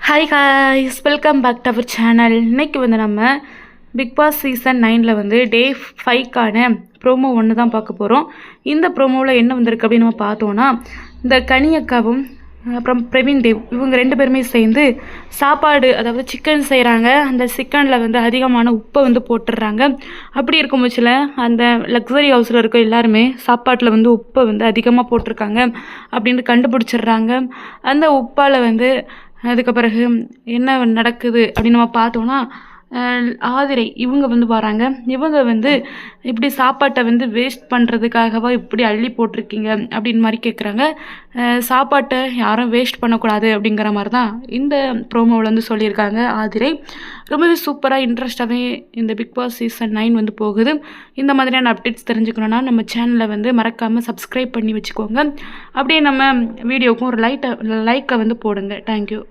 Hi guys, welcome back to our channel. இன்றைக்கி வந்து நம்ம பிக் பாஸ் சீசன் 9 வந்து டே 5க்கான ப்ரோமோ ஒன்று தான் பார்க்க போகிறோம். இந்த ப்ரோமோவில் என்ன வந்திருக்கு அப்படின்னு நம்ம பார்த்தோன்னா, இந்த கனியக்காவும் அப்புறம் பிரவீன் தேவ் இவங்க 2 பேருமே சேர்ந்து சாப்பாடு, அதாவது சிக்கன் செய்கிறாங்க. அந்த சிக்கனில் வந்து அதிகமான உப்பை வந்து போட்டுடுறாங்க. அப்படி இருக்கும் பட்சத்தில் அந்த லக்ஸரி ஹவுஸில் இருக்க எல்லாருமே சாப்பாட்டில் வந்து உப்பை வந்து அதிகமாக போட்டிருக்காங்க அப்படின்னு கண்டுபிடிச்சிடுறாங்க. அந்த உப்பால் வந்து அதுக்கு பிறகு என்ன நடக்குது அப்படின்னு நம்ம பார்த்தோன்னா, ஆதிரை இவங்க வந்து வராங்க. இவங்க வந்து இப்படி சாப்பாட்டை வந்து வேஸ்ட் பண்ணுறதுக்காகவா இப்படி அள்ளி போட்டிருக்கீங்க அப்படின்னு மாதிரி கேட்குறாங்க. சாப்பாட்டை யாரும் வேஸ்ட் பண்ணக்கூடாது அப்படிங்கிற மாதிரி தான் இந்த ப்ரோமோவில் வந்து சொல்லியிருக்காங்க ஆதிரை. ரொம்பவே சூப்பராக இன்ட்ரெஸ்டாகவே இந்த பிக் பாஸ் சீசன் 9 வந்து போகுது. இந்த மாதிரியான அப்டேட்ஸ் தெரிஞ்சுக்கணுன்னா நம்ம சேனலை வந்து மறக்காமல் சப்ஸ்கிரைப் பண்ணி வச்சுக்கோங்க. அப்படியே நம்ம வீடியோவுக்கும் ஒரு லைக்கை வந்து போடுங்க. தேங்க்யூ.